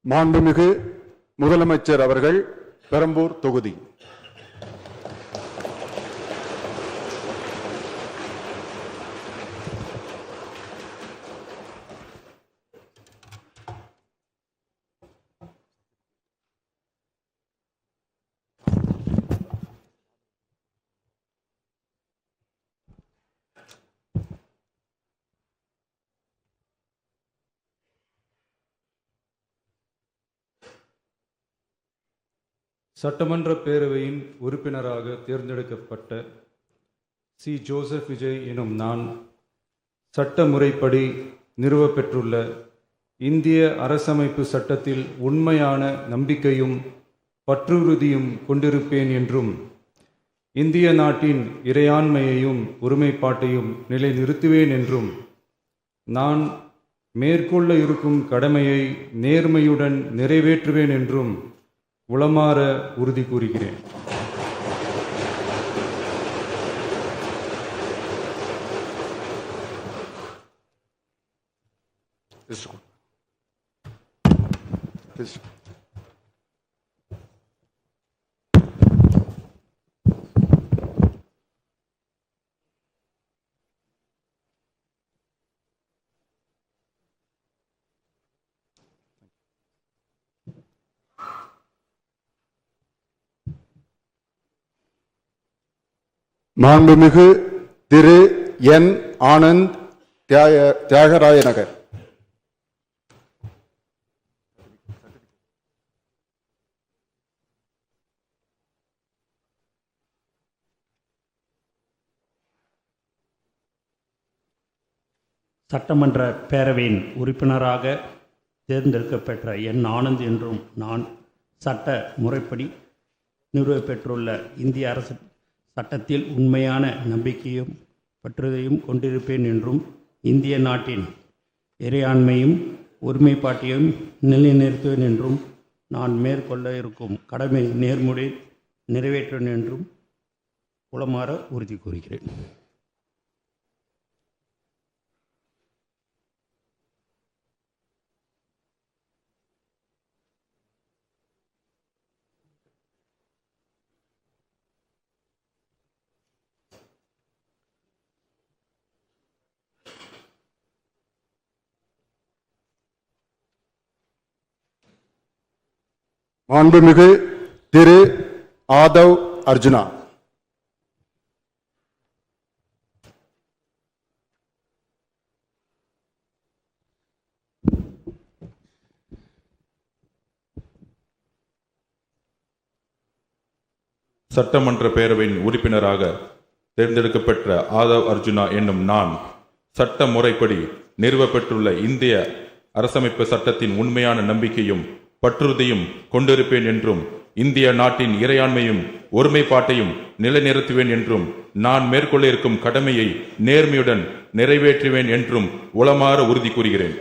மாண்புமிகு முதலமைச்சர் அவர்கள் பெரம்பூர் தொகுதி. சட்டமன்ற பேரவையின் உறுப்பினராக தேர்ந்தெடுக்கப்பட்ட சி. ஜோசப் விஜய் எனும் நான் சட்ட முறைப்படி நிறுவப்பெற்றுள்ள இந்திய அரசமைப்பு சட்டத்தில் உண்மையான நம்பிக்கையும் பற்றுறுதியும் கொண்டிருப்பேன் என்றும் இந்திய நாட்டின் இறையாண்மையையும் ஒருமைப்பாட்டையும் நிலைநிறுத்துவேன் என்றும் நான் மேற்கொள்ள இருக்கும் கடமையை நேர்மையுடன் நிறைவேற்றுவேன் என்றும் உளமாற உறுதி கூறுகிறேன். மாண்புமிகு திரு என். ஆனந்த் தியாகராய நகர். சட்டமன்ற பேரவையின் உறுப்பினராக தேர்ந்தெடுக்கப்பெற்ற என். ஆனந்த் என்றும் நான் சட்ட முறைப்படி நிறுவப்பெற்றுள்ள இந்திய அரசு சட்டத்தில் உண்மையான நம்பிக்கையும் பற்றுதையும் கொண்டிருப்பேன் என்றும் இந்திய நாட்டின் இறையாண்மையும் ஒருமைப்பாட்டையும் நிலைநிறுத்துவேன் என்றும் நான் மேற்கொள்ள இருக்கும் கடமை நேர்முறை நிறைவேற்றுவேன் என்றும் உளமாற உறுதி கூறுகிறேன். மாண்புமிகு திரு ஆதவ் அர்ஜுனா. சட்டமன்ற பேரவையின் உறுப்பினராக தேர்ந்தெடுக்கப்பட்ட ஆதவ் அர்ஜுனா என்னும் நான் சட்ட முறைப்படி நிறுவப்பெற்றுள்ள இந்திய அரசமைப்பு சட்டத்தின் உண்மையான நம்பிக்கையும் பற்றுறுதியும் கொண்டிருப்பேன் என்றும் இந்திய நாட்டின் இறையாண்மையும் ஒருமைப்பாட்டையும் நிலைநிறுத்துவேன் என்றும் நான் மேற்கொள்ள இருக்கும் கடமையை நேர்மையுடன் நிறைவேற்றுவேன் என்றும் உளமாற உறுதி கூறுகிறேன்.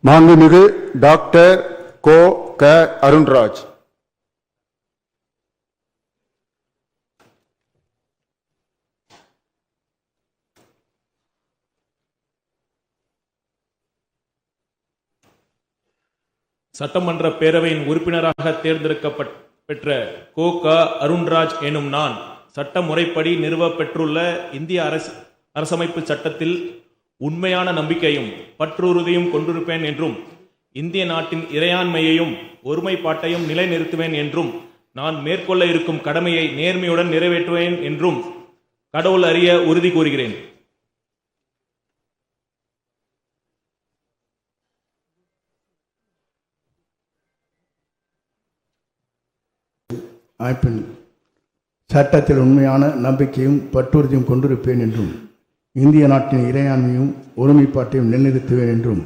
மாண்புமிகு டாக்டர் கோ. க. அருண்ராஜ். சட்டமன்ற பேரவையின் உறுப்பினராக தேர்ந்தெடுக்கப்பெற்ற கோ. க. அருண்ராஜ் எனும் நான் சட்ட முறைப்படி நிறுவப்பெற்றுள்ள இந்திய அரசமைப்பு சட்டத்தில் உண்மையான நம்பிக்கையும் பற்றுறுதியும் கொண்டிருப்பேன் என்றும் இந்திய நாட்டின் இறையாண்மையையும் ஒருமைப்பாட்டையும் நிலைநிறுத்துவேன் என்றும் நான் மேற்கொள்ள இருக்கும் கடமையை நேர்மையுடன் நிறைவேற்றுவேன் என்றும் கடவுள் அறிய உறுதி கூறுகிறேன். சட்டத்தில் உண்மையான நம்பிக்கையும் பற்றுறுதியும் கொண்டிருப்பேன் என்றும் இந்திய நாட்டின் இறையாண்மையும் ஒருமைப்பாட்டையும் நிலைநிறுத்துவேன் என்றும்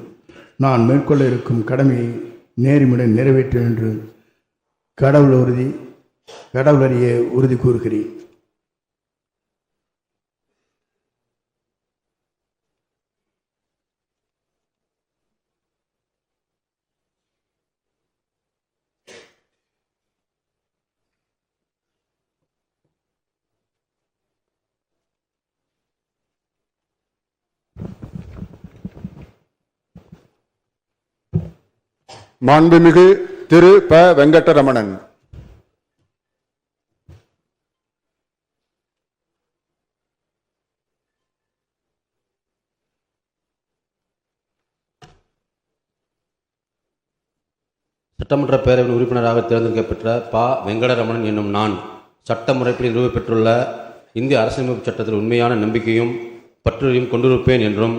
நான் மேற்கொள்ள இருக்கும் கடமையை நேர்மையுடன் நிறைவேற்றுவேன் என்று கடவுள் அறிய உறுதி கூறுகிறேன். மாண்புமிகு திரு ப வெங்கடரமணன். சட்டமன்ற பேரவையின் உறுப்பினராக தேர்ந்தெடுக்கப்பெற்ற ப வெங்கடரமணன் என்னும் நான் சட்ட முறைப்படி நிறுவப்பெற்றுள்ள இந்திய அரசியலமைப்பு சட்டத்தில் உண்மையான நம்பிக்கையும் பற்றுறுதியும் கொண்டிருப்பேன் என்றும்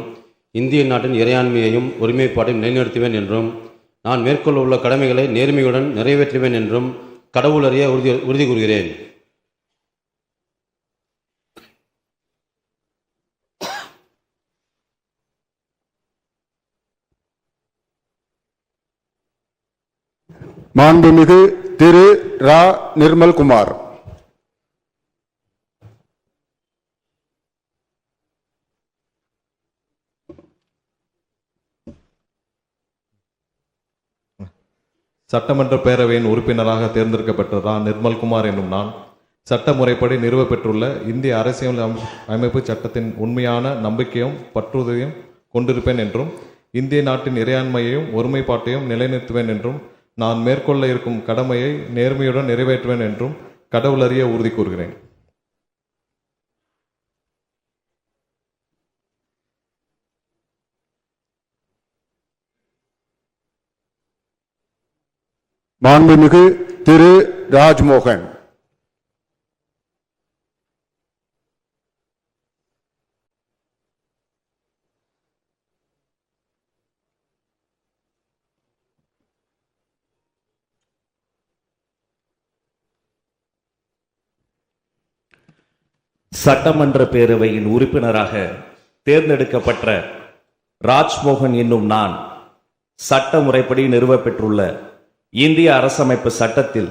இந்திய நாட்டின் இறையாண்மையையும் ஒருமைப்பாட்டையும் நிலைநிறுத்துவேன் என்றும் நான் மேற்கொள்ள உள்ள கடமைகளை நேர்மையுடன் நிறைவேற்றுவேன் என்றும் கடவுளறிய உறுதி கூறுகிறேன். மாண்புமிகு திரு ரா நிர்மல்குமார். சட்டமன்ற பேரவையின் உறுப்பினராக தேர்ந்தெடுக்கப்பட்ட ரா நிர்மல்குமார் என்னும் நான் சட்ட முறைப்படி நிறுவப்பெற்றுள்ள இந்திய அரசியல் அமைப்பு சட்டத்தின் உண்மையான நம்பிக்கையும் பற்றுறுதியும் கொண்டிருப்பேன் என்றும் இந்திய நாட்டின் இறையாண்மையையும் ஒருமைப்பாட்டையும் நிலைநிறுத்துவேன் என்றும் நான் மேற்கொள்ள இருக்கும் கடமையை நேர்மையுடன் நிறைவேற்றுவேன் என்றும் கடவுளறிய உறுதி கூறுகிறேன். மாண்புமிகு திரு ராஜ்மோகன். சட்டமன்ற பேரவையின் உறுப்பினராக தேர்ந்தெடுக்கப்பட்ட ராஜ்மோகன் என்னும் நான் சட்ட முறைப்படி நிறுவப்பெற்றுள்ள இந்திய அரசமைப்பு சட்டத்தில்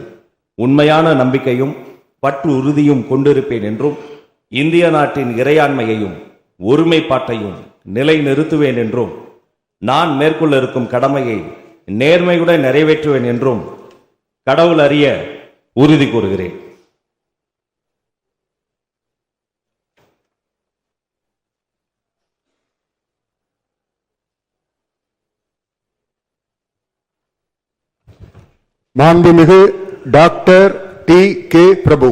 உண்மையான நம்பிக்கையும் பற்று உறுதியும் கொண்டிருப்பேன் என்றும் இந்திய நாட்டின் இறையாண்மையையும் ஒருமைப்பாட்டையும் நிலைநிறுத்துவேன் என்றும் நான் மேற்கொள்ள இருக்கும் கடமையை நேர்மையுடன் நிறைவேற்றுவேன் என்றும் கடவுள் அறிய உறுதி கூறுகிறேன். மாண்புமிகு டாக்டர் டி கே பிரபு.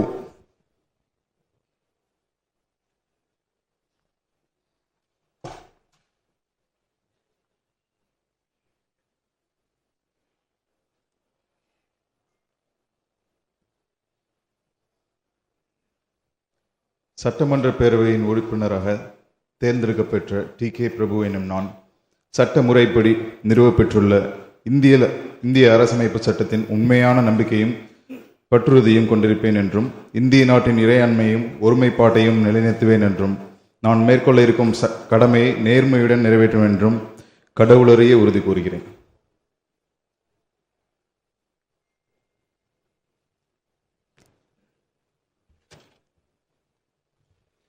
சட்டமன்ற பேரவையின் உறுப்பினராக தேர்ந்தெடுக்கப்பெற்ற டி கே பிரபு எனும் நான் சட்ட முறைப்படி நிறுவப்பெற்றுள்ள இந்திய அரசமைப்பு சட்டத்தின் உண்மையான நம்பிக்கையும் பற்றுறுதியும் கொண்டிருப்பேன் என்றும் இந்திய நாட்டின் இறையாண்மையும் ஒருமைப்பாட்டையும் நிலைநிறுத்துவேன் என்றும் நான் மேற்கொள்ள இருக்கும் கடமையை நேர்மையுடன் நிறைவேற்றுவேன் என்றும் கடவுளறிய உறுதி கூறுகிறேன்.